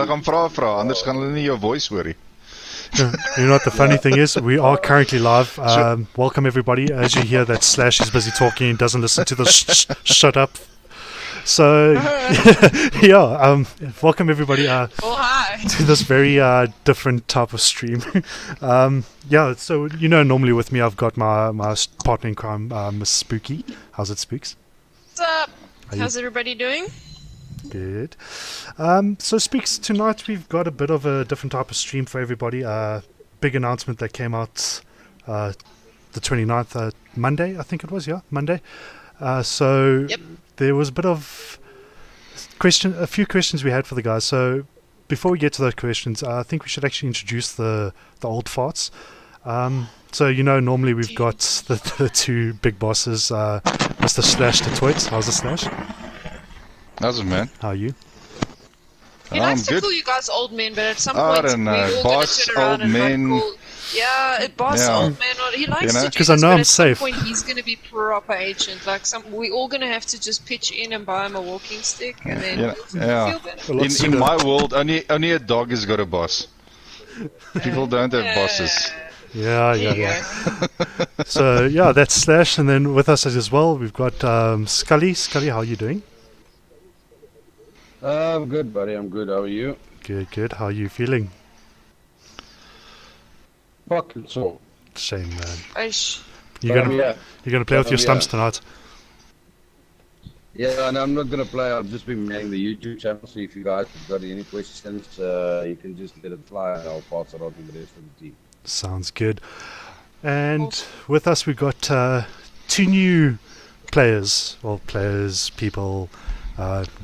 hulle gaan vra, anders gaan hulle nie jou voice hoor nie. You know what the funny thing is? We are currently live. Welcome everybody. As you hear that Slash is busy talking and doesn't listen to the shut up. So, yeah, welcome everybody hi. to this very different type of stream. Yeah, so you know, normally with me I've got my partner in crime, Miss Spooky. How's it, Spooks? What's up? How's everybody doing? Good. So Speaks, tonight we've got a bit of a different type of stream for everybody. Big announcement that came out the 29th, Monday, I think it was, yeah, Monday. So Yep. there was a bit of a few questions we had for the guys. So before we get to those questions, I think we should actually introduce the old farts. So you know, normally we've got the two big bosses, Mr. Slash the Twits. How's the Slash? How's it, man? How are you? He likes to good. call you guys old men, but at some I point don't know. we're all Boss, going to turn around old and men. call... Yeah, boss, Yeah. old man. He likes You know? to do 'Cause I this, know but I'm at safe. some point he's going to be proper ancient. Like we're all going to have to just pitch in and buy him a walking stick, and then Yeah, he'll yeah. feel better. A lot In sooner. my world, only a dog has got a boss. People don't have bosses. Yeah. There you go. So yeah, that's Slash, and then with us as well we've got Scully. Scully, how are you doing? I'm good, buddy. I'm good. How are you? Good. How are you feeling? Fucking so. Shame, man. Aish. You're gonna Yeah. play with your Yeah. stumps tonight. Yeah, and I'm not gonna play. I've just been manning the YouTube channel. So if you guys have got any questions, you can just let it fly, and I'll pass it on to the rest of the team. Sounds good. And with us we've got two new players, people,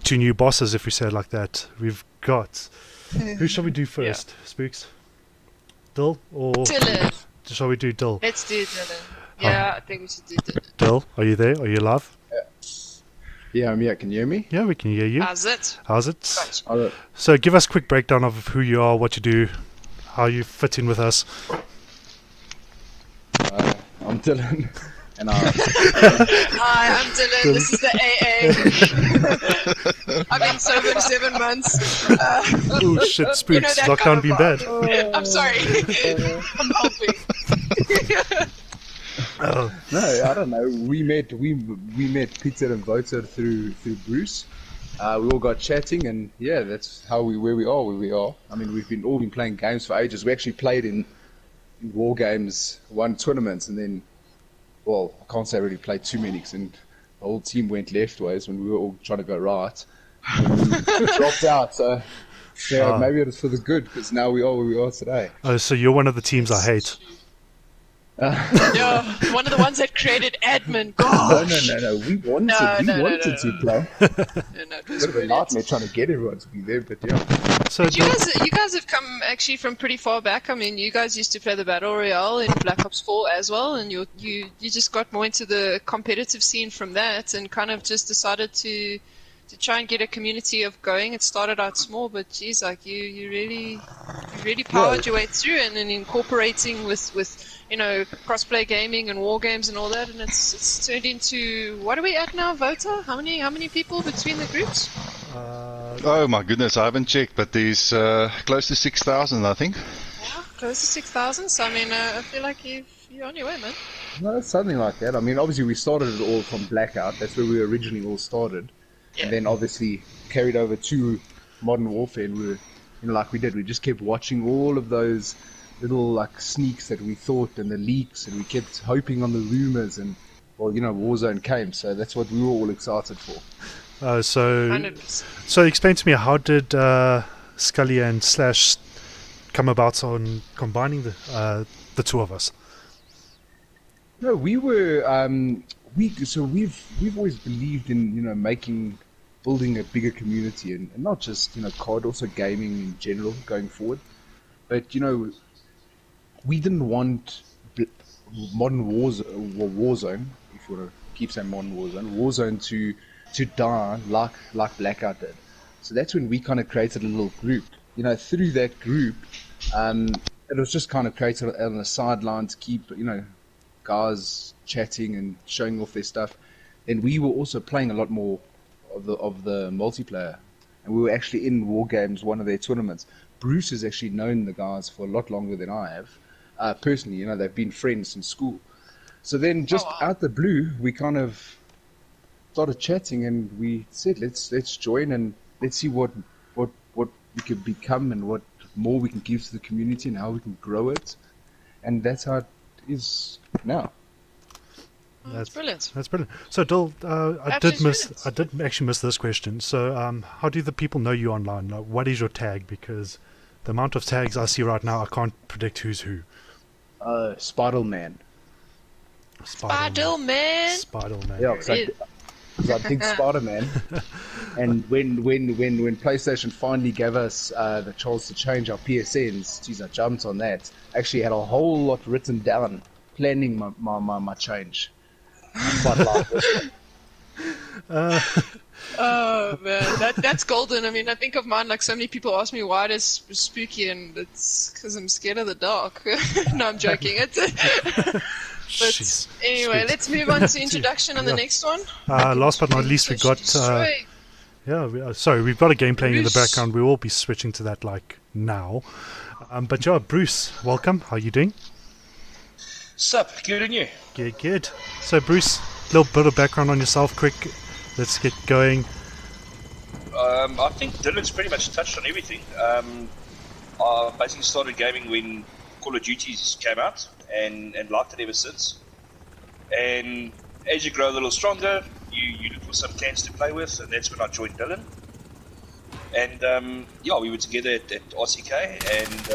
two new bosses, if we say it like that. We've got. Who shall we do first, Spooks? Dill or Dylan. shall we do Dill? Let's do Dylan. Yeah, I think we should do Dylan. Dill, are you there? Are you live? Yeah, I'm here. Can you hear me? Yeah, we can hear you. How's it? How's it? Gotcha. So give us a quick breakdown of who you are, what you do, how you fit in with us. I'm Dylan, and Hi, I'm Dylan. This is the AA. I've been sober for 7 months. Oh shit, Spooks, You know that lockdown kind of been vibe. bad. I'm sorry. I'm helping. Oh, no, I don't know. We met Peter and Wouter through Bruce. We all got chatting, and yeah, that's how where we are. I mean, we've all been playing games for ages. We actually played in war games, won tournaments, and then, well, I can't say I really played too many, because the whole team went leftways when we were all trying to go right. And we dropped out, so yeah, maybe it was for the good, because now we are where we are today. oh, so you're one of the teams I hate. Yo, one of the ones that created admin. Gosh. No. We wanted to play. No, it was Bit of a brilliant. nightmare trying to get everyone to be there, but yeah. So But you guys have come actually from pretty far back. I mean, you guys used to play the Battle Royale in Black Ops 4 as well, and you just got more into the competitive scene from that, and kind of just decided to try and get a community of going. It started out small, but geez, like you really powered your way through, and then incorporating with you know, crossplay gaming and war games and all that, and it's turned into, what are we at now, Vota? How many people between the groups? Oh my goodness, I haven't checked, but there's close to 6,000, I think. Yeah, close to 6,000. So I mean, I feel like you're on your way, man. No, it's something like that. I mean, obviously we started it all from Blackout. That's where we originally all started. Yeah. And then obviously carried over to Modern Warfare, and like we did, we just kept watching all of those little like sneaks that we thought and the leaks, and we kept hoping on the rumors, and well, you know, Warzone came, so that's what we were all excited for. So 100%. so explain to me, how did Scully and Slash come about on combining the two of us? No, we were we've always believed in, you know, building a bigger community, and not just, you know, COD, also gaming in general going forward. But you know, we didn't want Modern Warzone, if you want to keep saying Modern Warzone to die like Blackout did. So that's when we kind of created a little group. You know, through that group, it was just kind of created on the sideline to keep, you know, guys chatting and showing off their stuff. And we were also playing a lot more of the multiplayer and we were actually in War Games, one of their tournaments. Bruce has actually known the guys for a lot longer than I have. Personally, you know, they've been friends since school. So then, just out the blue, we kind of started chatting, and we said, let's join and let's see what we could become and what more we can give to the community and how we can grow it. And that's how it is now. That's brilliant. That's brilliant. So, Dill, I did actually miss this question. So, how do the people know you online? Like, what is your tag? Because the amount of tags I see right now, I can't predict who's who. Spider-Man. Spider-Man. Yeah, because I think Spider-Man. And when PlayStation finally gave us the chance to change our PSNs, geez, I jumped on that. Actually had a whole lot written down, planning my change. Quite like Oh man, that's golden. I mean, I think of mine like so many people ask me why it is spooky, and it's because I'm scared of the dark. No, I'm joking. But anyway, let's move on to introduction on the next one. Last but not least, we got we've got a game playing in the background. We will be switching to that like now. But yeah, Bruce, welcome. How are you doing? Sup, good and you? Good. So Bruce, a little bit of background on yourself, quick. Let's get going. I think Dylan's pretty much touched on everything. I basically started gaming when Call of Duties came out and liked it ever since. And as you grow a little stronger, you look for some cans to play with, and that's when I joined Dylan. And we were together at RCK, and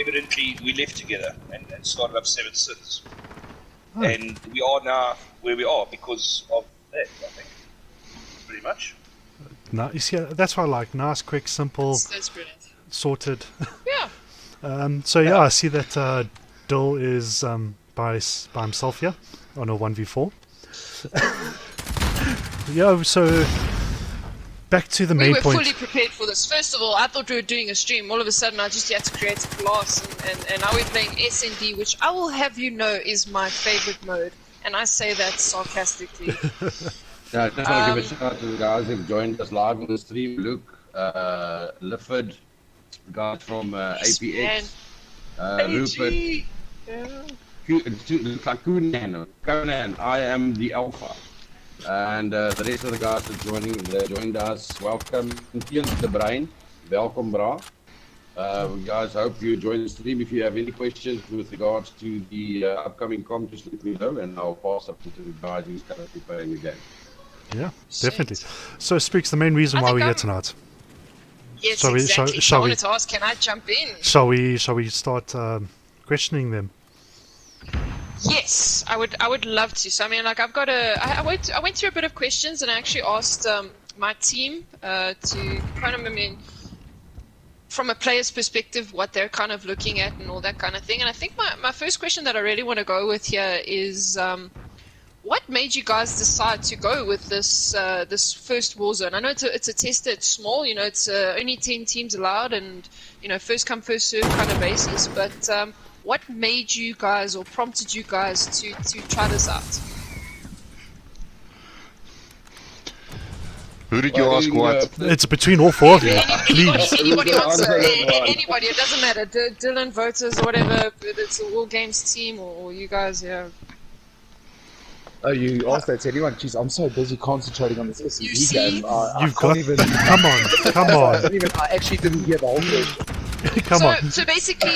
evidently we left together and started up Seven Sins. Oh. And we are now where we are because of that, I think. Pretty much. No, you see, that's what I like. Nice, quick, simple, that's brilliant. Sorted. Yeah. I see that Dill is by himself here on a 1v4. Yeah, so back to the main point. We were fully prepared for this. First of all, I thought we were doing a stream. All of a sudden, I just had to create a class, and now we're playing S&D, which I will have you know is my favorite mode, and I say that sarcastically. Yeah, I just want to give a shout out to the guys who've joined us live on the stream. Luke, Lifford, the guys from APX, Rupert, Conan, I am the Alpha. And the rest of the guys that joined us, welcome. Ian de Bruin, welcome, bra. Guys, hope you join the stream. If you have any questions with regards to the upcoming comp, just let me know, and I'll pass up to the guys who's currently playing the game. Yeah, definitely. So, Speaks, the main reason why we're here tonight. Yes, exactly. I wanted to ask, can I jump in? Shall we start questioning them? Yes, I would love to. So I mean, like I went through a bit of questions, and I actually asked my team to kind of, I mean, from a player's perspective, what they're kind of looking at and all that kind of thing. And I think my first question that I really want to go with here is, what made you guys decide to go with this this first Warzone? I know it's a tester, it's small, you know, it's only 10 teams allowed, and you know, first come first serve kind of basis. But what made you guys or prompted you guys to try this out? Who did you ask what? It's between all four of you, please. Anybody answer. Anybody, it doesn't matter. Dylan, voters, or whatever, it's a War Games team or you guys, yeah. Oh, you asked that to anyone? Jeez, I'm so busy concentrating on this S&D game. You've got even. Come on. I actually didn't hear the whole thing. Come on. So basically,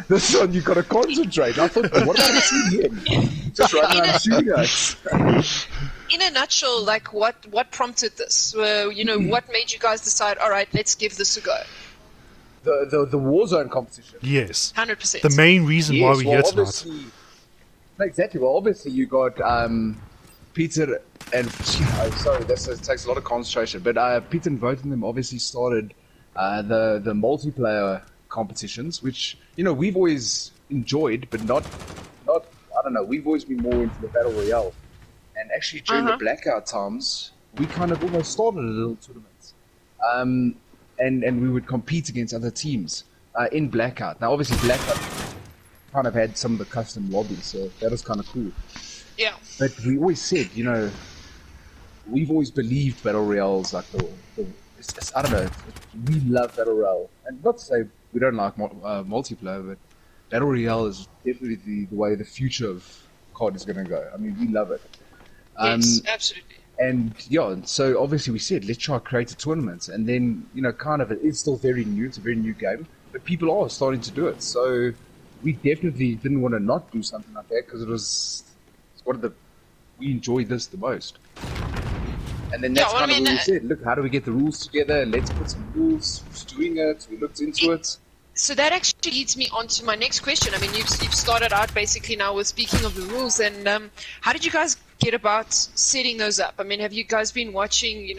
this one you got to concentrate. I thought, what about the just right now shooting us. In a nutshell, like what prompted this? You know, what made you guys decide? All right, let's give this a go. The Warzone competition. Yes. 100%. The main reason why we're here tonight. Exactly. Well, obviously you got Peter and sorry, this takes a lot of concentration. But Peter and both of them obviously started the multiplayer competitions, which you know we've always enjoyed, but not I don't know. We've always been more into the battle royale, and actually during the blackout times, we kind of almost started a little tournament, and we would compete against other teams in blackout. Now, obviously, blackout kind of had some of the custom lobbies, so that was kind of cool. Yeah. But we always said, you know, we've always believed battle royale is like the I don't know. We love Battle Royale. And not to say we don't like multiplayer, but Battle Royale is definitely the way the future of COD is going to go. I mean, we love it. Yes, absolutely. And yeah, so obviously we said, let's try to create a tournament. And then, kind of, it is still very new. It's a very new game. But people are starting to do it. So we definitely didn't want to not do something like that because it's we enjoy this the most. And then that's kind of what we said, look, how do we get the rules together? Let's put some rules. Who's doing it? We looked into it. So that actually leads me on to my next question. I mean, you've started out basically now with speaking of the rules, and how did you guys get about setting those up? I mean, have you guys been watching,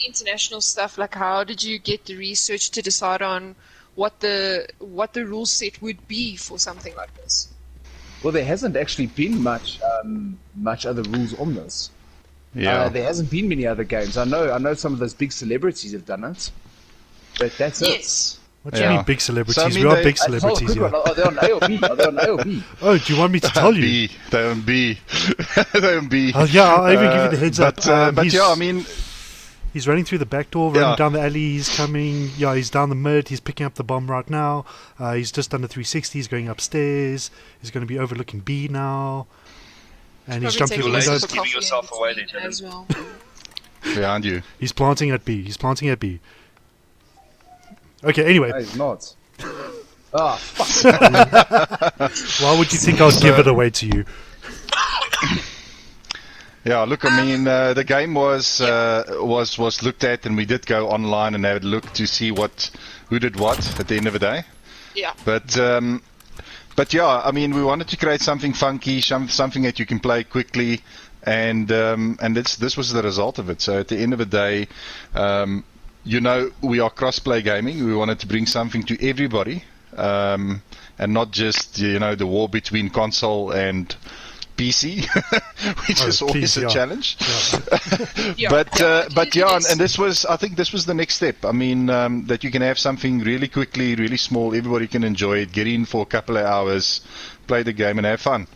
international stuff? Like, how did you get the research to decide on what the rule set would be for something like this? Well, there hasn't actually been much other rules on this. Yeah. There hasn't been many other games. I know some of those big celebrities have done it, but that's it. Yes. What do you mean big celebrities? So, I mean, we are big celebrities here. Are they on AOB? Are they on AOB? Oh, do you want me to tell you? They're on B. They're on B. Oh yeah, I'll even give you the heads up. But yeah, I mean, he's running through the back door, running down the alley. He's coming. Yeah, he's down the mid. He's picking up the bomb right now. He's just under 360. He's going upstairs. He's going to be overlooking B now. And he's jumping through the windows. Giving yourself away then, as well. behind you. He's planting at B. Okay, anyway. No, he's not. Ah, fuck. Why would you think I'll give it away to you? Yeah, look, I mean, the game was looked at, and we did go online and have a look to see who did what at the end of the day. Yeah. But yeah, I mean, we wanted to create something funky, something that you can play quickly, and this was the result of it. So at the end of the day, we are crossplay gaming. We wanted to bring something to everybody, and not just the war between console and PC, which is always a challenge. Yeah. But and I think this was the next step. I mean, that you can have something really quickly, really small, everybody can enjoy it, get in for a couple of hours, play the game and have fun,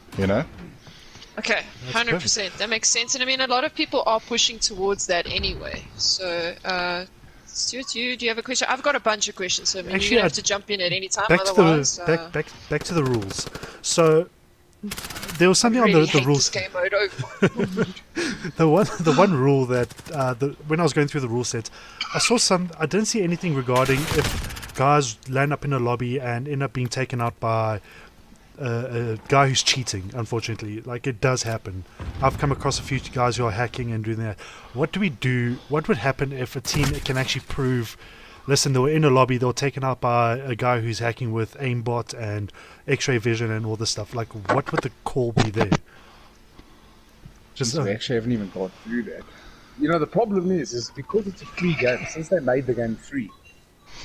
Okay, 100%. That makes sense. And I mean, a lot of people are pushing towards that anyway. So, Stuart, do you have a question? I've got a bunch of questions, so I mean, you have to jump in at any time. Back Otherwise, back to the rules. So there was something on the rules. Game mode over. the one rule that when I was going through the rule set, I didn't see anything regarding if guys land up in a lobby and end up being taken out by a guy who's cheating. Unfortunately, like, it does happen. I've come across a few guys who are hacking and doing that. What do we do? What would happen if a team can actually prove, listen, they were in a lobby, they were taken out by a guy who's hacking with aimbot and X-ray vision and all this stuff? Like, what would the call be there? We actually haven't even gone through that. The problem is because it's a free game, since they made the game free,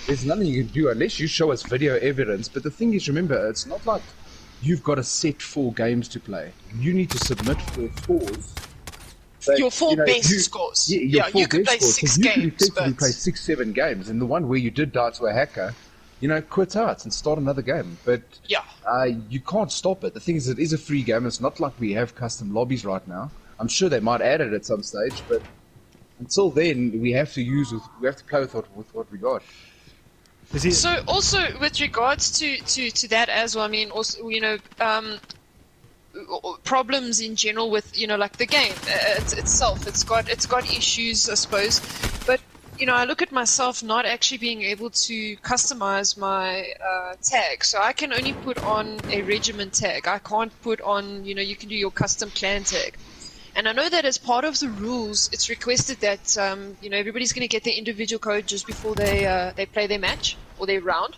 there's nothing you can do unless you show us video evidence. But the thing is, remember, it's not like you've got a set 4 games to play. You need to submit for scores. So, your 4 best scores. Yeah, you could play 6 you games. You could effectively play 6-7 games, and the one where you did die to a hacker, quit out and start another game. But you can't stop it. The thing is, it is a free game. It's not like we have custom lobbies right now. I'm sure they might add it at some stage, but until then, we have to play with what we got. So also with regards to that as well, I mean, also problems in general with like the game itself. It's got issues, I suppose, but I look at myself not actually being able to customize my tag, so I can only put on a regiment tag. I can't put on you can do your custom clan tag. And I know that as part of the rules, it's requested that everybody's going to get their individual code just before they play their match or their round,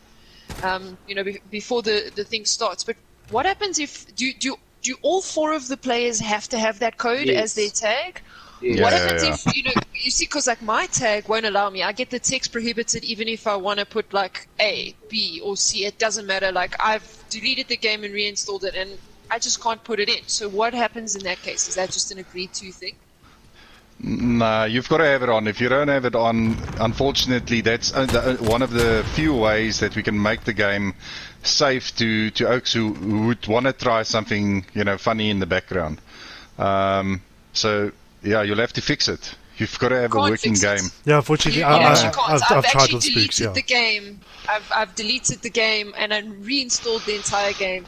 before the thing starts. But what happens if do all 4 of the players have to have that code as their tag? Yeah. What happens if you see, because like my tag won't allow me. I get the text prohibited even if I want to put like A, B, or C. It doesn't matter. Like, I've deleted the game and reinstalled it, and I just can't put it in. So what happens in that case? Is that just an agreed to thing? No, you've got to have it on. If you don't have it on, unfortunately, that's one of the few ways that we can make the game safe to oaks who would want to try something funny in the background. So yeah, you'll have to fix it. You've got to have a Can't working fix it. game. Yeah, unfortunately, You actually I've can't. tried actually with Spooks. deleted Yeah. the game. I've deleted the game and I reinstalled the entire game,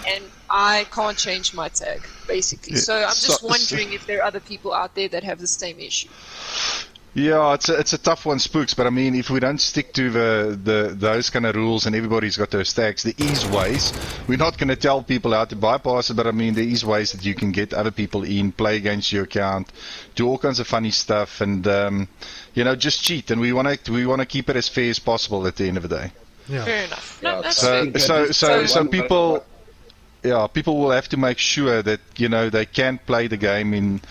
and I can't change my tag basically. So I'm just wondering if there are other people out there that have the same issue. Yeah, it's a tough one, Spooks. But I mean, if we don't stick to those kind of rules, and everybody's got those tags, there is ways. We're not going to tell people how to bypass it, but I mean, there is ways that you can get other people in, play against your account, do all kinds of funny stuff, and just cheat. And we want to keep it as fair as possible at the end of the day. Yeah. Fair enough. No, Yeah, that's so- fair. So people. Yeah, people will have to make sure that they can play the game in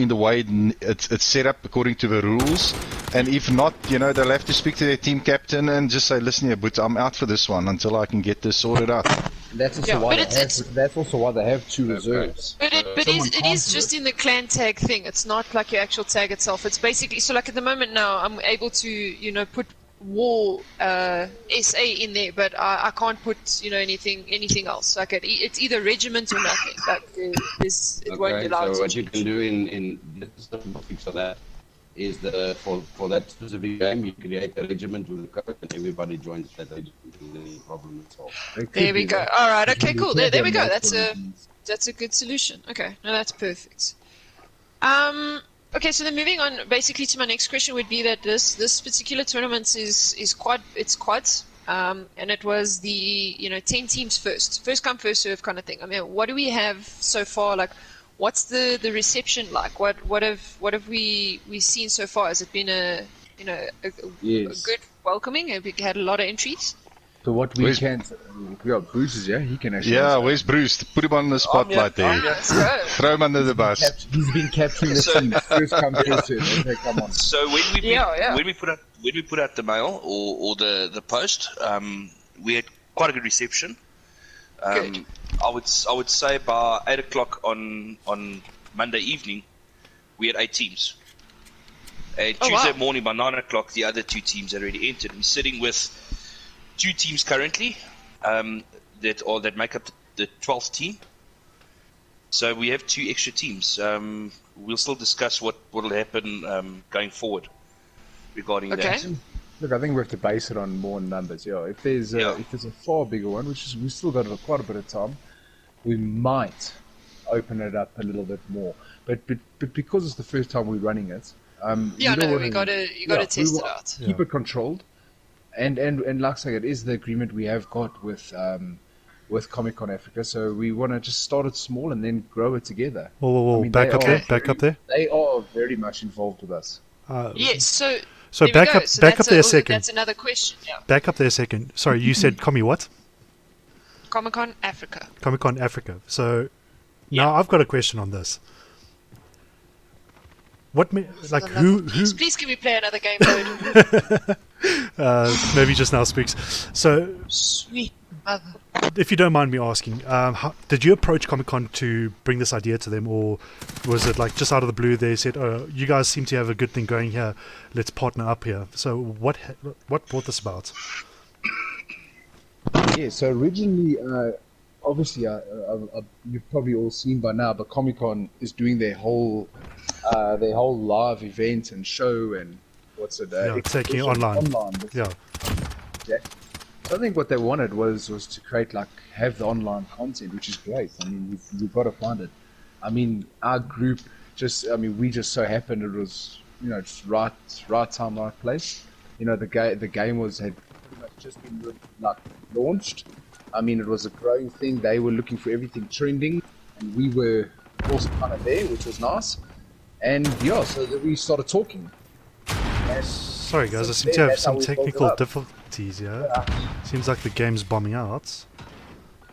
the way it's set up according to the rules, and if not, they'll have to speak to their team captain and just say, "Listen here, but I'm out for this one until I can get this sorted out." That's also Yeah, why but that's also why they have 2 reserves. But it is just in the clan tag thing. It's not like your actual tag itself. It's basically, so like at the moment now, I'm able to put war SA in there, but I can't put anything else. Like it's either regiment or nothing. Like it won't Okay, allow so to what you change. can do in the simple fix of that is for that specific game, you create a regiment with a code and everybody joins that regiment without any problem at all. There we go. All right. Okay. Cool. There we go. Multiple That's a good solution. Okay. No, that's perfect. Okay, so then moving on, basically to my next question would be that this particular tournament is quad, and it was the 10 teams first come first serve kind of thing. I mean, what do we have so far? Like, what's the reception like? What have we seen so far? Has it been a Yes. good welcoming? Have we had a lot of entries? So what we Where's- can, we got Bruce is here. He can actually. Yeah, answer. where's Bruce? Put him on the spotlight there. Let's go. Throw him under the bus. He's been capturing the So- team. First come, first serve. Okay, come on. So Yeah. when we put out the mail or the post, we had quite a good reception. Good. I would say by 8 o'clock on Monday evening, we had 8 teams. And Oh, Tuesday wow. morning by 9 o'clock, the other 2 teams had already entered. We're sitting with 2 teams currently that make up the 12th team. So we have 2 extra teams. We'll still discuss what will happen going forward regarding Okay. that. Look, I think we have to base it on more numbers. Yeah, if there's a far bigger one, which is we still got quite a bit of time, we might open it up a little bit more. But because it's the first time we're running it, Yeah, we don't no, wanna- you gotta we test it want- out. Keep it controlled, and like I said, it is the agreement we have got with Comic Con Africa. So we want to just start it small and then grow it together. Whoa, I mean, back they up are there, back up there. They are very much involved with us. Yes, so So there we back go. up, So back up that's there a oh, second. That's another question. Yeah, Back up there a second. Sorry, you said Commie what? Comic Con Africa. Comic Con Africa. So now I've got a question on this. What Please can we play another game mode? maybe just now speaks. So Sweet mother. if you don't mind me asking, did you approach Comic Con to bring this idea to them, or was it like just out of the blue they said, "Oh, you guys seem to have a good thing going here. Let's partner up here." So what brought this about? Yeah, so originally, obviously, you've probably all seen by now, but Comic Con is doing their whole live event and show and what's it? Taking it exhibition online. with Yeah, Jack. So I think what they wanted was to create have the online content, which is great. I mean, you've got to find it. I mean, our group we just so happened it was just right time, right place. The game had pretty much just been launched. I mean, it was a growing thing. They were looking for everything trending, and we were also kind of there, which was nice. And yeah, so we started talking. And sorry guys, I so seem to have that's how some we built it technical up. difficulties here. Seems like the game's bombing out.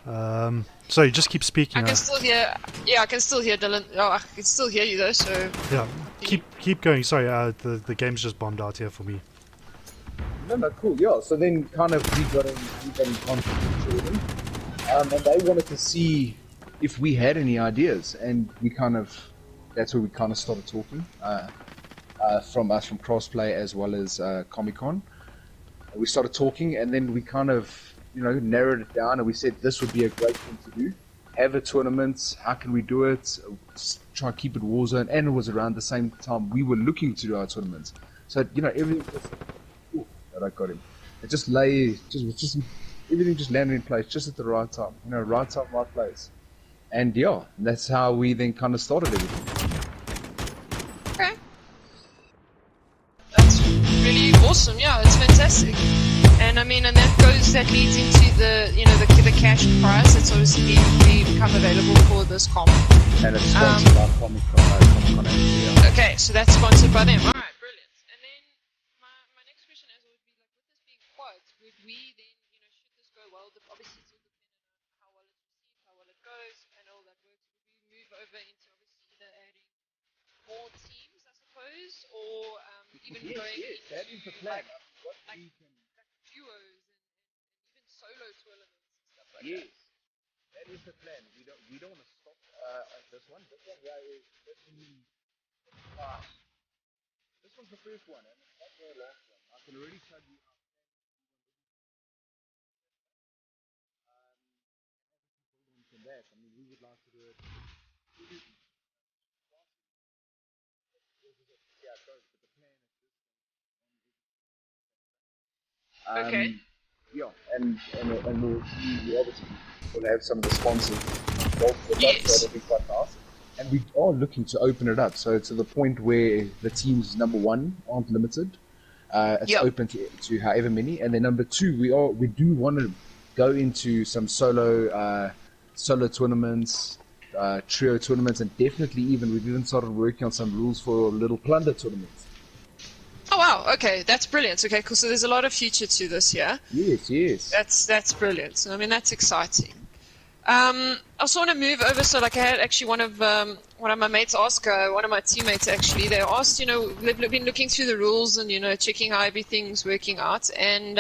So you just keep speaking. I can still hear. Yeah, I can still hear Dylan. Oh, I can still hear you though. So Yeah, keep going. Sorry, the game's just bombed out here for me. No, cool, yeah. So then kind of we got in contact with Jordan, and they wanted to see if we had any ideas, and that's where we kind of started talking from Crossplay as well as Comic Con. We started talking, and then we kind of narrowed it down, and we said this would be a great thing to do. have a tournament. How can we do it? Just try and keep it Warzone. And it was around the same time we were looking to do our tournaments. So, you know, everything that I got him. It just everything just landed in place just at the right time. You know, right time, right place. And yeah, that's how we then kind of started everything. Okay. That's really awesome. Yeah, it's fantastic. And I mean, and that leads into the, you know, the cash prize that's obviously become available for this comp. And it's sponsored by Comic-Con. Yeah. Okay, so that's sponsored by them. All right, brilliant. And then my next question would be, like, with this being quotes, would we then, you know, should this go well, obviously it's all dependent on how well it's received, how well it goes, and all that works, would we move over into obviously either adding more teams, I suppose, or even going into, that is the plan. like duos and even solo tournaments and stuff like Yes, that? that is the plan. We don't want to stop at this one. This one is this one's the first one, and it's not the last one. I can already tell you. From that, I mean, we would like to do it. Yeah, it goes, but the plan is this. Okay. Yeah, and we obviously will have some of the sponsors involved with Yes. that, so that'll be quite nice. And we are looking to open it up, so to the point where the teams, number one, aren't limited. It's Yep. open to however many, and then number two, we do want to go into some solo tournaments, trio tournaments, and definitely we've even started working on some rules for little plunder tournaments. Oh wow, okay, that's brilliant. Okay, cool. So there's a lot of future to this, yeah? Yes. That's brilliant. I mean, that's exciting. I also want to move over. So, like, I had actually one of my mates ask, one of my teammates actually, they asked, you know, they've been looking through the rules and, you know, checking how everything's working out. And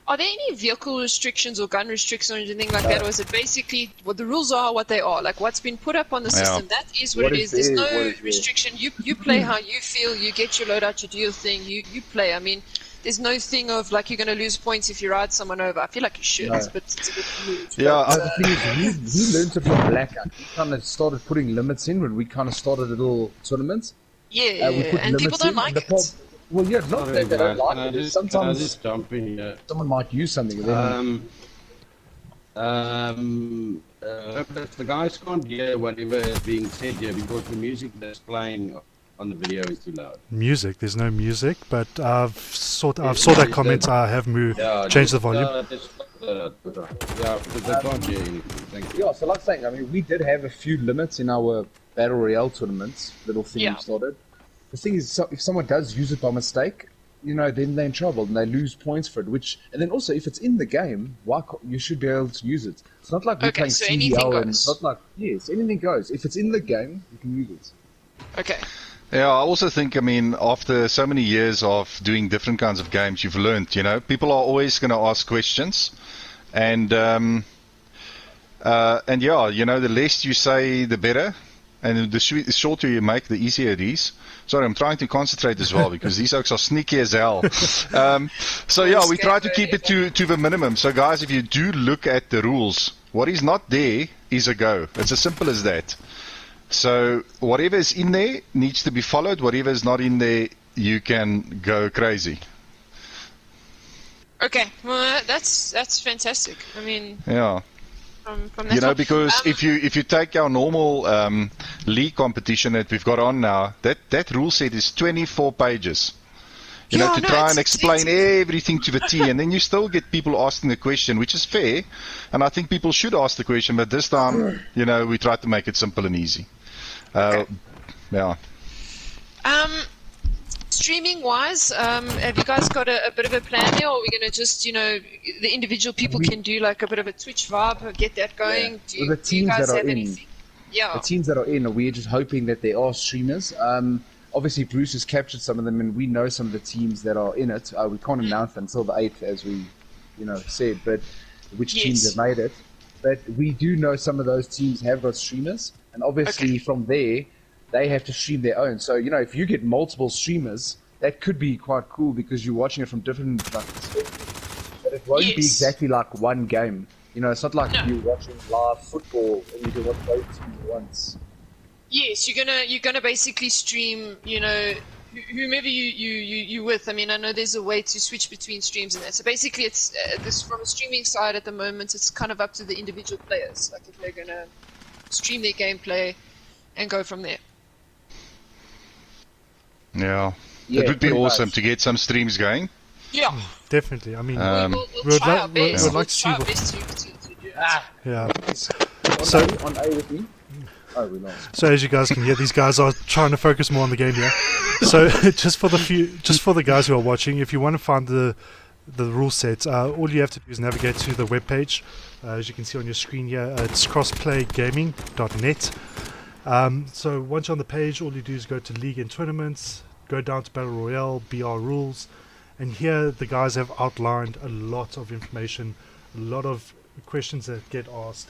are there any vehicle restrictions or gun restrictions or anything like that, or is it basically what the rules are, what they are, like what's been put up on the system? That is what it is. There's no restriction. You play how you feel. You get your loadout. You do your thing. You play. I mean, there's no thing of like you're going to lose points if you ride someone over. I feel like you should, but it's a bit rude. Yeah, The thing is, we learned it from Blackout. We kind of started putting limits in when we kind of started little tournaments. Yeah, We put and people limits don't in, like and it. Well, yeah, not that they don't like it. Can I Sometimes just jump in here? someone might use something. And then, But the guys can't hear whatever is being said here because the music that's playing on the video is too loud. Music. There's no music, but I saw that comment. I have changed the volume. Yeah, because they can't hear anything. Thank you. yeah, so like saying, I mean, we did have a few limits in our Battle Royale tournaments, little thing Yeah. we started. The thing is, if someone does use it by mistake, you know, then they're in trouble and they lose points for it. And then also, if it's in the game, you should be able to use it. It's not like we're Okay, playing so anything CDL, and goes. it's not like anything goes. If it's in the game, you can use it. Okay. Yeah, I also think, I mean, after so many years of doing different kinds of games, you've learned, you know, people are always going to ask questions. And yeah, you know, the less you say, the better. And the shorter you make, the easier it is. Sorry, I'm trying to concentrate as well because these oaks are sneaky as hell. So yeah, we try to keep it to the minimum. So guys, if you do look at the rules, what is not there is a go. It's as simple as that. So whatever is in there needs to be followed. Whatever is not in there, you can go crazy. Okay. Well, that's fantastic. I mean, Yeah. From that You know, one. because if you take our normal league competition that we've got on now, that rule set is 24 pages. You know, to try and explain everything to the T, and then you still get people asking the question, which is fair, and I think people should ask the question, but this time, you know, we try to make it simple and easy. Yeah. Streaming wise, have you guys got a bit of a plan here, or are we going to just, you know, the individual people can do like a bit of a Twitch vibe, or get that going? Yeah. Well, the do you teams guys that are have in- anything? Yeah. The teams that are in, we're just hoping that there are streamers. Obviously, Bruce has captured some of them, and we know some of the teams that are in it. We can't announce until the 8th, as we, you know, said, but which teams Yes. have made it. But we do know some of those teams have got streamers, and obviously from there, they have to stream their own. So, you know, if you get multiple streamers, that could be quite cool because you're watching it from different perspectives. But it won't be Yes. exactly like one game. You know, it's not like No. you're watching live football and you can watch both teams at once. Yes, you're gonna basically stream, you know, whomever you with. I mean, I know there's a way to switch between streams and that. So basically, it's this from a streaming side at the moment. It's kind of up to the individual players, like if they're gonna stream their gameplay and go from there. Yeah. Yeah, It would be pretty awesome much. to get some streams going. Yeah, Definitely. I mean, we'll we'd try li- our we'd- best. we'd like We'll to see try our what- best to do it. yeah. On, So- A, on A with me? Oh, we lost. So as you guys can hear, these guys are trying to focus more on the game here. So just for the guys who are watching, if you want to find the rule set, all you have to do is navigate to the webpage. As you can see on your screen here, it's crossplaygaming.net. So once you're on the page, all you do is go to League and Tournaments, go down to Battle Royale, BR Rules, and here the guys have outlined a lot of information, a lot of questions that get asked.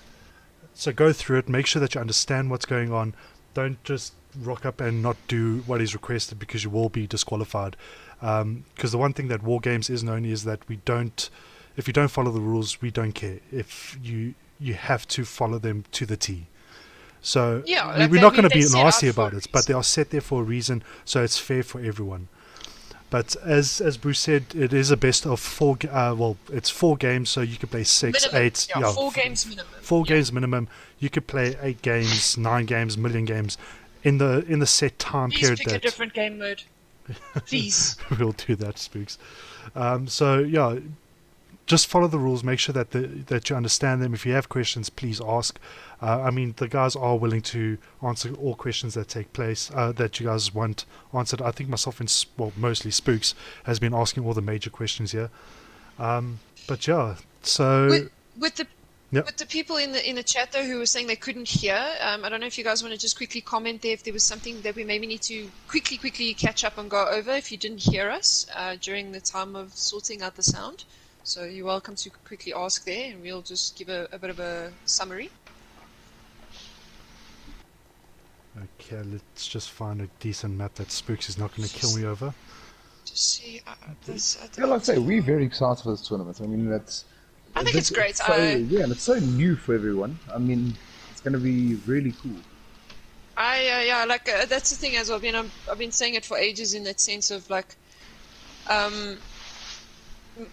So go through it, make sure that you understand what's going on. Don't just rock up and not do what is requested, because you will be disqualified. Because the one thing that War Games is known is that if you don't follow the rules, we don't care. If you have to follow them to the T. So Yeah, like we're they- not going to they be set nasty out for about a it, but they reason. are set there for a reason, so it's fair for everyone. But as Bruce said, it is a best of four. It's 4 games, so you can play 6, Minimum. 8. Yeah, 4 games minimum. 4 Yeah. games minimum. You could play 8 games, 9 games, million games in the set time Please period pick a that different game mode. Please. we'll do that, Spooks. So yeah, just follow the rules. Make sure that you understand them. If you have questions, please ask. I mean, the guys are willing to answer all questions that take place that you guys want answered. I think myself and mostly Spooks has been asking all the major questions here. But yeah, so With the Yep. with the people in the chat though who were saying they couldn't hear, I don't know if you guys want to just quickly comment there if there was something that we maybe need to quickly catch up and go over if you didn't hear us during the time of sorting out the sound. So you're welcome to quickly ask there, and we'll just give a bit of a summary. okay, let's just find a decent map that Spooks is not going to kill me over. Just see. Yeah, like I say, we're very excited for this tournament. I mean, I think it's great. Yeah, and it's so new for everyone. I mean, it's going to be really cool. That's the thing as well. I've been saying it for ages in that sense of like,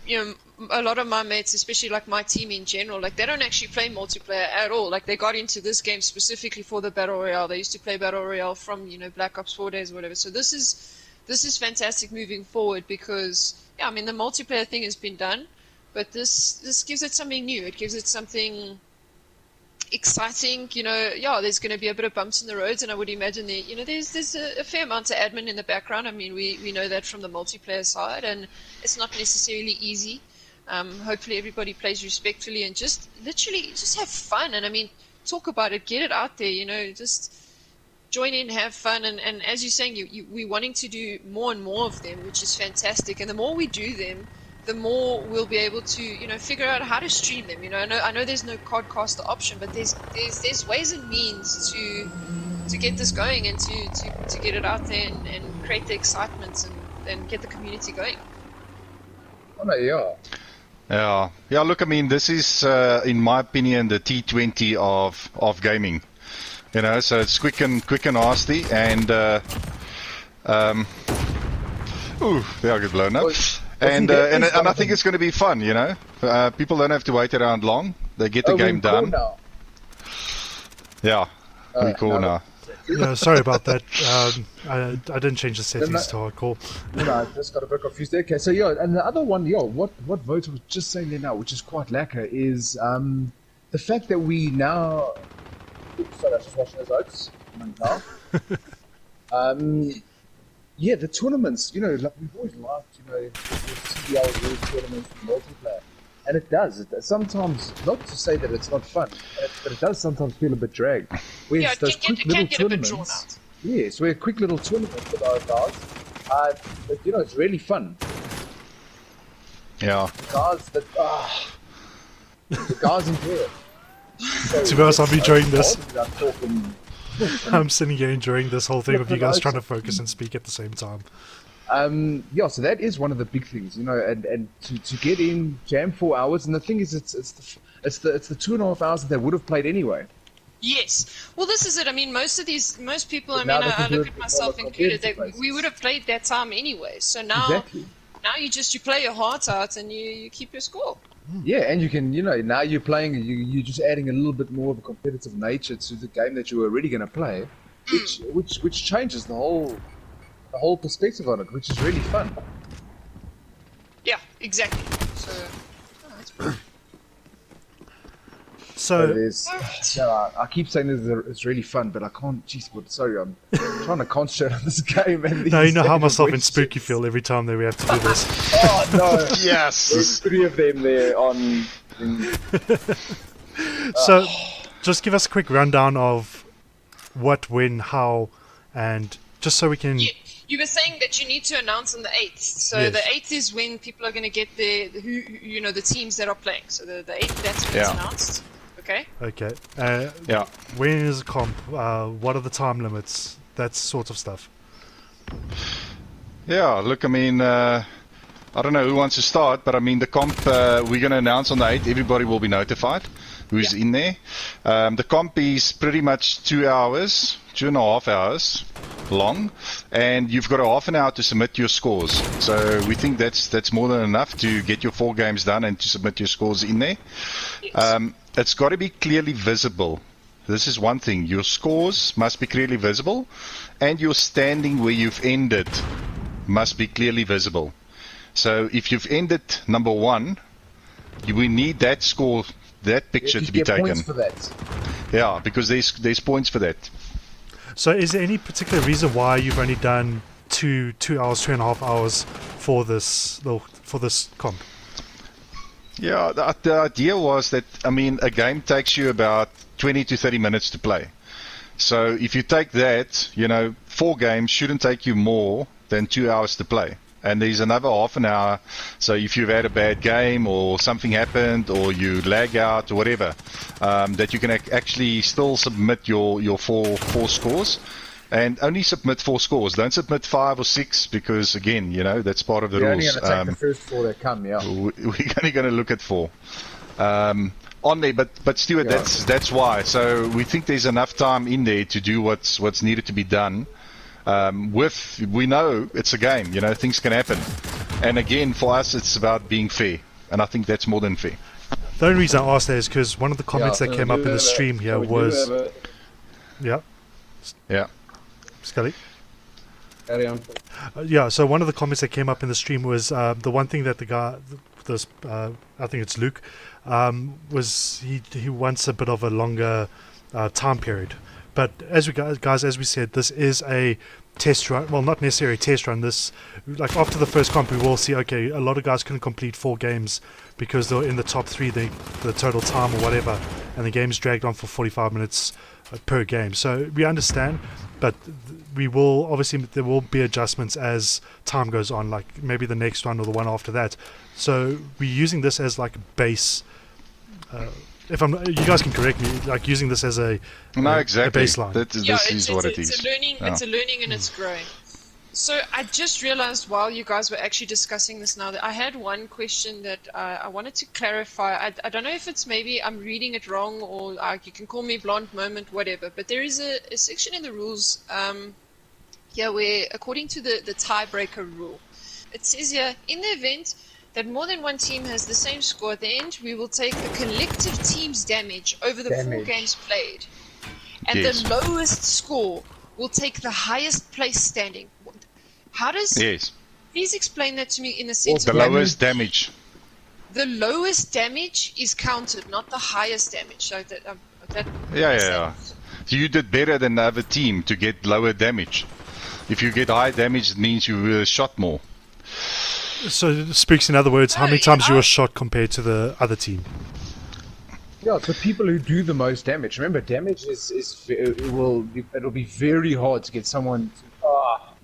you know, a lot of my mates, especially like my team in general, like they don't actually play multiplayer at all. Like they got into this game specifically for the Battle Royale. They used to play Battle Royale from, you know, Black Ops 4 days or whatever. So this is fantastic moving forward because, yeah, I mean, the multiplayer thing has been done, but this gives it something new. It gives it something exciting. You know, yeah, there's going to be a bit of bumps in the roads, and I would imagine there's a fair amount of admin in the background. I mean, we know that from the multiplayer side, and it's not necessarily easy. Hopefully everybody plays respectfully and just literally just have fun. And I mean, talk about it, get it out there, you know, just join in, have fun. And as you're saying, we're wanting to do more and more of them, which is fantastic. And the more we do them, the more we'll be able to, you know, figure out how to stream them. You know, I know there's no codcaster option, but there's ways and means to get this going and to get it out there and create the excitement and get the community going. Oh no, yeah. Yeah. Look, I mean, this is, in my opinion, the T20 of gaming. You know, so it's quick and nasty, and I get blown up. And I think it's going to be fun. You know, people don't have to wait around long. They get the game done. Now. Yeah, we cool no. now. Yeah, sorry about that. I didn't change the settings to hardcore. No, I just got a bit confused there. Okay, so yeah, and the other one, what Voter was just saying there now, which is quite lacquer, is the fact that we now. Oops, sorry, I was just watching those oats. Yeah, the tournaments, you know, like we've always liked, you know, the CDL rules tournaments and multiplayer. And it does. Sometimes, not to say that it's not fun, but it does sometimes feel a bit dragged. Whereas Yeah, those it quick can little get a bit drawn tournaments. out. Yes, we're quick little tournaments with our guys. But, you know, it's really fun. Yeah. The guys enjoy it. So To be honest, I'm enjoying this. I'm talking, I'm sitting here enjoying this whole thing of you guys trying to focus and speak at the same time. yeah, so that is one of the big things, you know, and to get in, jam 4 hours, and the thing is, It's the 2.5 hours that they would have played anyway. Yes. Well, this is it. I mean, most people, But now they can I do look it at on myself a included, competitive we would have played that time anyway. So now, Exactly. now you play your heart out and you keep your score. Yeah, and you can, now you're playing, you're just adding a little bit more of a competitive nature to the game that you were already going to play, which changes the whole perspective on it, which is really fun. Yeah, exactly. So, that's pretty. So So there's, I keep saying it's really fun, but I can't. Jeez, sorry, I'm trying to concentrate on this game. And now you know how these myself and questions. Spooky feel every time that we have to do this. Oh no! Yes. There's 3 of them there on. So just give us a quick rundown of what, when, how, and just so we can. You were saying that you need to announce on the 8th. So Yes. the 8th is when people are going to get the teams that are playing. So the 8th, that's when it's announced. Okay. Okay. Yeah. When is the comp? What are the time limits? That sort of stuff. Yeah, look, I mean, I don't know who wants to start, but I mean, the comp, we're going to announce on the 8th. Everybody will be notified who's in there. The comp is pretty much 2 hours, 2.5 hours long, and you've got a half an hour to submit your scores. So we think that's more than enough to get your 4 games done and to submit your scores in there. Yes. It's got to be clearly visible. This is one thing. Your scores must be clearly visible, and your standing where you've ended must be clearly visible. So if you've ended number 1, we need that score, that picture to be get taken. points for that. Yeah, because there's points for that. So is there any particular reason why you've only done 2 hours, 2.5 hours for this comp? Yeah, the idea was that, I mean, a game takes you about 20 to 30 minutes to play. So if you take that, 4 games shouldn't take you more than 2 hours to play. And there's another half an hour. So if you've had a bad game or something happened or you lag out or whatever, that you can actually still submit your four scores. And only submit 4 scores. Don't submit 5 or 6 because, again, that's part of the You're rules. only going to take the first 4 that come, yeah. We're only going to look at 4 on there, but Stuart, that's why. So we think there's enough time in there to do what's needed to be done. We know it's a game, things can happen, and again for us it's about being fair, and I think that's more than fair. The only reason I asked that is because one of the comments that came up in the stream here was Scully. Carry on. So one of the comments that came up in the stream was the one thing that the guy, I think it's Luke, was he wants a bit of a longer time period. But as we said, this is a test run. Well, not necessarily a test run. This, like after the first comp, we will see. Okay, a lot of guys couldn't complete 4 games because they're in the top 3, the total time or whatever, and the game's dragged on for 45 minutes per game. So we understand, but we will obviously there will be adjustments as time goes on. Like maybe the next one or the one after that. So we're using this as like a base. You guys can correct me, like using this as a exactly. baseline. This is what it is. It's a learning and it's growing. So I just realized while you guys were actually discussing this now that I had one question that I wanted to clarify. I don't know if it's maybe I'm reading it wrong or you can call me blonde moment, whatever. But there is a section in the rules where according to the tiebreaker rule, it says here, in the event that more than one team has the same score at the end, we will take the collective team's damage over the 4 games played. And the lowest score will take the highest place standing. How does... Yes. Please explain that to me in a sense The of... lowest damage. The lowest damage is counted, not the highest damage. So that Yeah. So you did better than the other team to get lower damage. If you get high damage, it means you were shot more. So it speaks in other words, how many times you were shot compared to the other team? Yeah, it's the people who do the most damage. Remember, damage it'll be very hard to get someone to,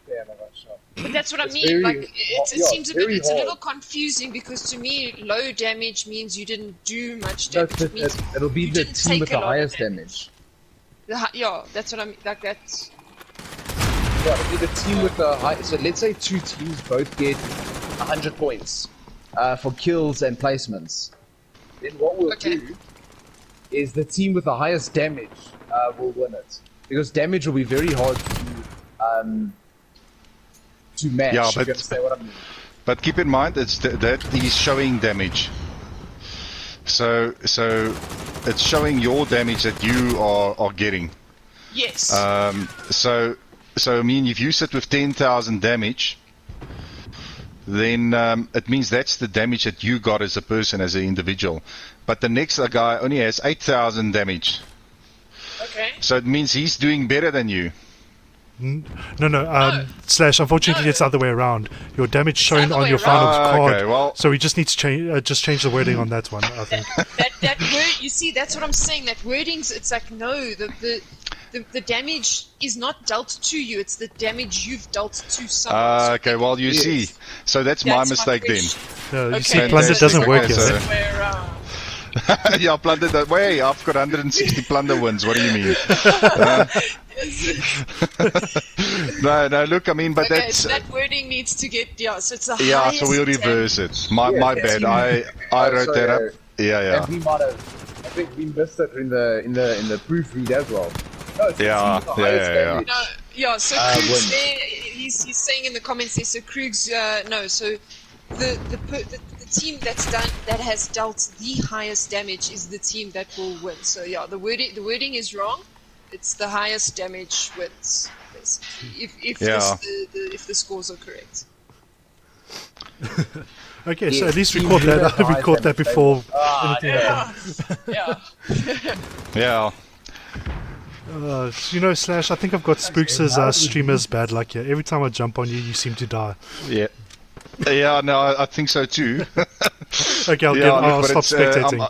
damn, I got shot. But that's what I mean. very Like it seems it's a little hard. confusing because to me, low damage means you didn't do much damage. It means It'll be you the didn't team take with a the lot of highest damage. That's what I mean. Like that's. Yeah, it'll be the team with the high. So let's say 2 teams both get 100 points for kills and placements. then what we'll Okay. do is the team with the highest damage will win it, because damage will be very hard to match. Yeah, if you but- understand what I mean. But keep in mind, that he's showing damage. So it's showing your damage that you are getting. Yes. So I mean, if you sit with 10,000 damage, then it means that's the damage that you got as a person, as an individual. But the next guy only has 8,000 damage. Okay. So it means he's doing better than you. No. Slash, unfortunately, No. it's the other way around. Your damage shown other on way your around. final card. Okay, well, So we just need to change the wording on that one, I think. That word, you see, that's what I'm saying. That wording's, it's like, no, the damage is not dealt to you. It's the damage you've dealt to someone. So okay, well, you Yes. see. So that's my mistake then. question. You Okay, see, plunder so doesn't it's work okay, here. so- eh? Other way around. Yeah, plunder that way. I've got 160 plunder wins. What do you mean? No, look, I mean, but Okay, that's so that wording needs to get, so it's the yeah. highest So we'll damage. reverse it. My bad. I Oh, wrote sorry, that up. Yeah. And we might have, I think we missed it in the proofread as well. No, it's the Yeah, team with the yeah, highest yeah. damage. No, yeah, so Win. Krug's there, he's saying in the comments there, so Krug's, no, so the team that has dealt the highest damage is the team that will win. So yeah, the wording is wrong. It's the highest damage wins, basically, if Yeah. if the scores are correct. Okay, so Yes, at least we team caught who has that. the We highest caught that damage, they before win. anything happened. Yeah. Yeah. Slash, I think I've got Spooks as streamer's bad luck here. Every time I jump on you, you seem to die. Yeah. Yeah, no, I think so too. Okay, Yeah, I'll look, but stop it's, spectating. No,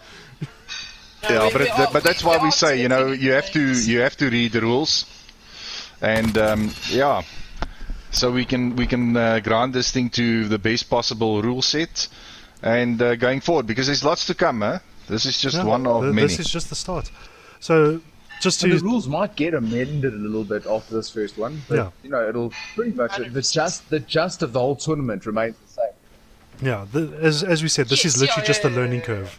Yeah, we- but we are- but that's why we are say, taking you have things. to read the rules, and yeah, so we can grant this thing to the best possible rule set, and going forward, because there's lots to come, huh? This is just Yeah, one of many. This is just the start. So, just And the to rules might get amended a little bit after this first one, but Yeah. it'll pretty much the gist of the whole tournament remains the same. as we said, this Yes, is literally yeah, just a yeah, learning yeah. curve.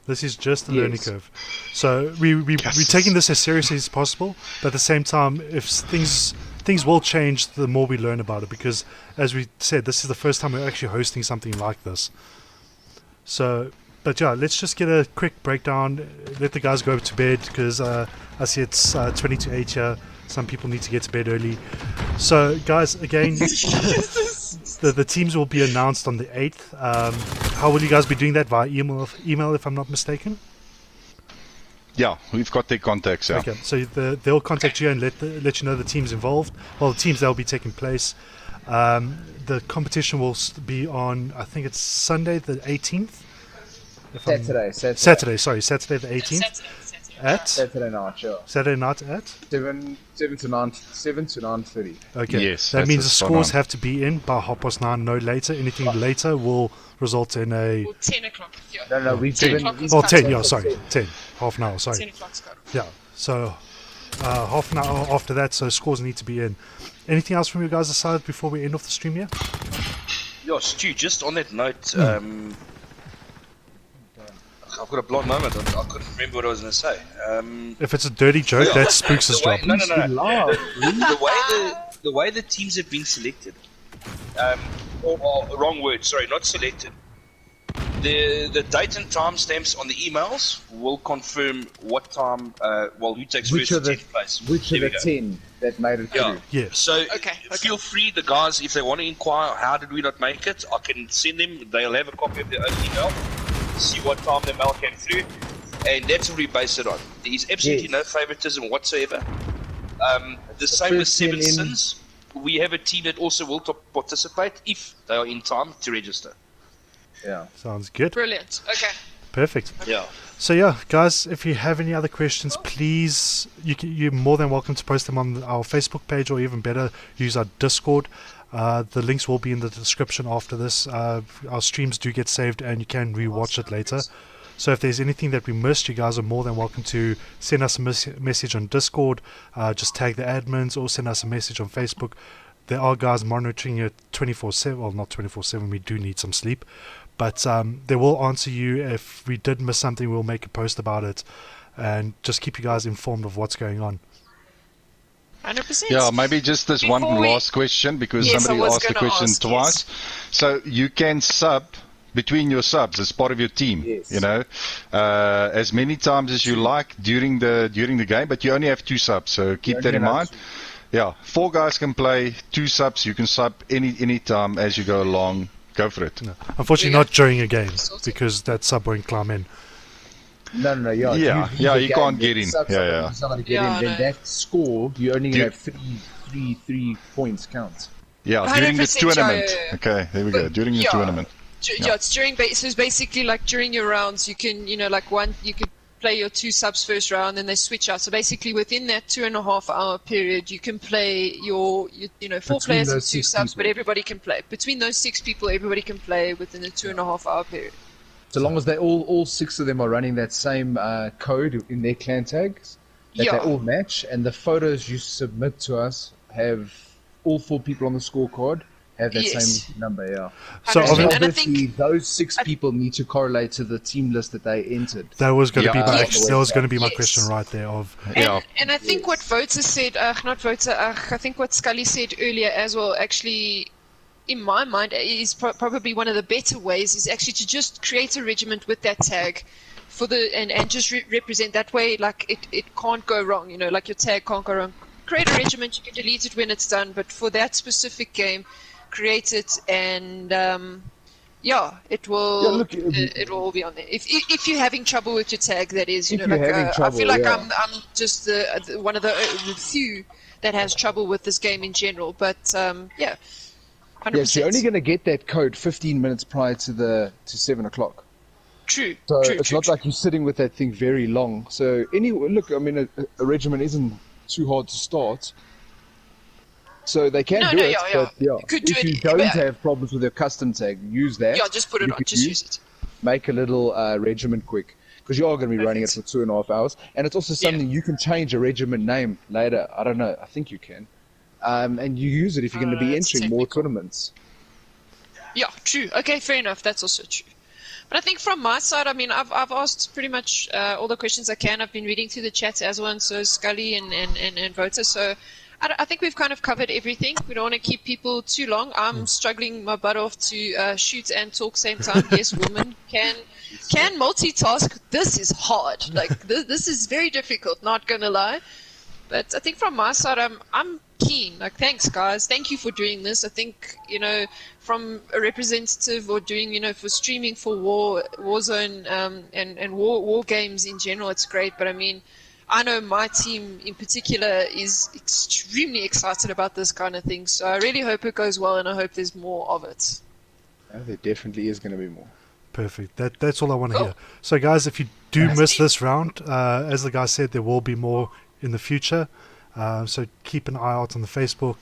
This is just a Yes. learning curve. So we're Yes. taking this as seriously as possible, but at the same time, if things will change the more we learn about it, because as we said, this is the first time we're actually hosting something like this. So, but yeah, let's just get a quick breakdown. Let the guys go to bed, because I see it's 20 to 8 here. Some people need to get to bed early. So, guys, again, the teams will be announced on the 8th. How will you guys be doing that? Via email, if I'm not mistaken? Yeah, we've got their contacts. Yeah. Okay, so they'll contact you and let you know the teams involved. Well, the teams that will be taking place. The competition will be on, I think it's Sunday the 18th. Saturday Saturday the 18th. Saturday. At Saturday night, sure. Saturday night at? 7 to 9:30. Okay. Yes, that that's means a the spot scores on. have to be in by 9:30, no later. Anything later will result in a... Or 10 o'clock. Yeah. No, we've 10 given. o'clock is Oh, cut 10, off. yeah, sorry. 10. Half an hour, sorry. 10 o'clock's cut off. Yeah. So, half an hour after that, so scores need to be in. Anything else from you guys aside before we end off the stream here? Yeah, Stu, just on that note, I've got a blonde moment. I couldn't remember what I was going to say. If it's a dirty joke, Yeah. that's Spooks' The way- job. No. Laugh. The way the teams have been selected, or wrong word, sorry, not selected. The date and time stamps on the emails will confirm what time, who takes Which first are and the 10th place. which There are we the go. 10 that made it Yeah. through? Yes. So Okay. feel free, the guys, if they want to inquire, how did we not make it? I can send them. They'll have a copy of their own email. See what time the mail came through, and that's what we base it on. There is absolutely Yes. no favoritism whatsoever. The same with first team Seven in- Sins. We have a team that also will participate if they are in time to register. Yeah. Sounds good. Brilliant. Okay. Perfect. Yeah. So yeah, guys, if you have any other questions, please, you're more than welcome to post them on our Facebook page, or even better, use our Discord. The links will be in the description after this. Our streams do get saved, and you can rewatch it later. So if there's anything that we missed, you guys are more than welcome to send us a message on Discord. Just tag the admins, or send us a message on Facebook. There are guys monitoring it 24/7. Well, not 24/7. We do need some sleep, but they will answer you. If we did miss something, we'll make a post about it, and just keep you guys informed of what's going on. 100%. Yeah, maybe just this one Before we- last question, because Yes, somebody I was asked the gonna question ask, twice. So you can sub between your subs as part of your team, Yes. you know, as many times as you like during the game, but you only have 2 subs, so keep that in mind. Yeah, 4 guys can play, 2 subs, you can sub any time as you go along. Go for it. No. Unfortunately, Yeah. not during a game, Sorted. because that sub won't climb in. No, Yeah, you yeah, the you game, can't the get in. subs Yeah, are yeah. just not gonna get Yeah, in. Then no. that score, you're only You- gonna have three points count. Yeah, during the 100%, yeah, tournament. yeah, yeah. Okay, there we go. But, During the yeah. tournament. Yeah, it's during so it's basically like during your rounds, you can, like you could play your 2 subs first round, then they switch out. So basically, within that 2.5-hour period, you can play your 4 Between players and those 2 6 subs, but people. everybody can play. Between those 6 people, everybody can play within the 2.5-hour period. So long as they all 6 of them are running that same code in their clan tags, that they Yeah. all match, and the photos you submit to us have all 4 people on the scorecard have that Yes. same number. Yeah. So 100%. And And I obviously, think those 6 people need to correlate to the team list that they entered. That was going to be Yeah. my Yes. that was going to be my Yes. question right there. Of Yeah. And I think what Voter said, not Voter, I think what Scully said earlier as well, actually, in my mind, is probably one of the better ways, is actually to just create a regiment with that tag for and just represent that way. Like it can't go wrong, like your tag can't go wrong. Create a regiment, you can delete it when it's done, but for that specific game, create it, and it will. Yeah, look, it will all be on there. If you're having trouble with your tag, that is, If you're having I trouble, feel like yeah. I'm just one of the few that has trouble with this game in general. But 100%. Yeah, so you're only going to get that code 15 minutes prior to 7 o'clock. True. So true, it's true, not true. like you're sitting with that thing very long. So look, I mean, a regiment isn't too hard to start. So they can No, do no, it, yeah, yeah. but yeah, You could do if it, you don't but- have problems with your custom tag, use that. Yeah, just put it You on. could Just use it. Make a little regiment quick, because you are going to be running it for Perfect. 2.5 hours, and it's also something you can change a regiment name later. I don't know. I think you can, and you use it if you're going to be That's entering more technical. tournaments. Yeah, true. Okay, fair enough. That's also true. But I think from my side, I mean, I've asked pretty much all the questions I can. I've been reading through the chats as well, and so Scully and Voter. So I think we've kind of covered everything. We don't want to keep people too long. I'm struggling my butt off to shoot and talk same time. Yes, women can multitask. This is hard. Like this is very difficult. Not gonna lie. But I think from my side, I'm keen. Like, thanks, guys. Thank you for doing this. I think, from a representative or doing, for streaming for Warzone and war games in general, it's great. But I mean, I know my team in particular is extremely excited about this kind of thing. So I really hope it goes well, and I hope there's more of it. There definitely is going to be more. perfect. That's all I want to Cool. hear. So, guys, if you do That's miss neat. this round, as the guy said, there will be more in the future. So keep an eye out on the Facebook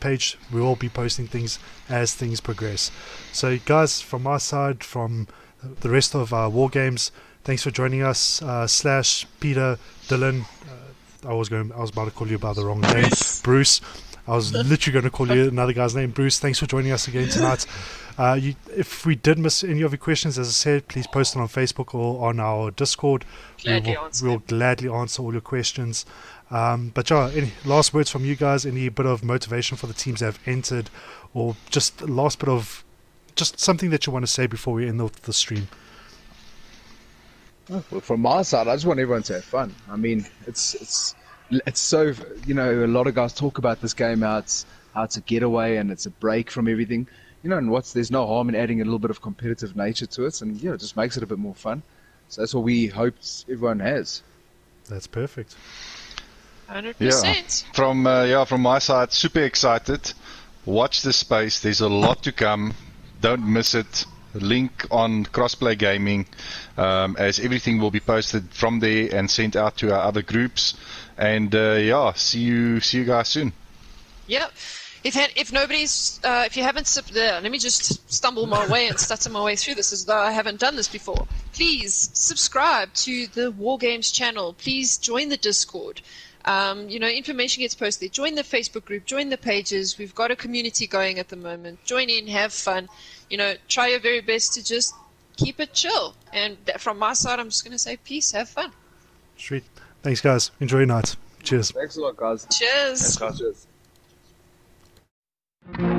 page. We will be posting things as things progress. So, guys, from my side, from the rest of War Games, thanks for joining us. Slash, Peter, Dylan. I was about to call you by the wrong name, Bruce. I was literally going to call you another guy's name, Bruce. Thanks for joining us again tonight. If we did miss any of your questions, as I said, please post it on Facebook or on our Discord. Gladly answer We'll them. gladly answer all your questions. But yeah, any last words from you guys? Any bit of motivation for the teams that have entered, or just last bit of just something that you want to say before we end the stream? Well, from my side, I just want everyone to have fun. I mean, it's so, a lot of guys talk about this game, how it's a getaway and it's a break from everything, and there's no harm in adding a little bit of competitive nature to it, and it just makes it a bit more fun. So that's what we hope everyone has. That's perfect. 100%. From my side, super excited. Watch the space. There's a lot to come. Don't miss it. Link on Crossplay Gaming, as everything will be posted from there and sent out to our other groups. And see you guys soon. Yep. If nobody's, if you haven't, let me just stumble my way and stutter my way through this as though I haven't done this before. Please subscribe to the War Games channel. Please join the Discord. Information gets posted. Join the Facebook group, join the pages. We've got a community going at the moment. Join in, have fun. Try your very best to just keep it chill. And from my side, I'm just going to say peace, have fun. Sweet. Thanks, guys. Enjoy your night. Cheers. Thanks a lot, guys. Cheers. Thanks, guys. Cheers.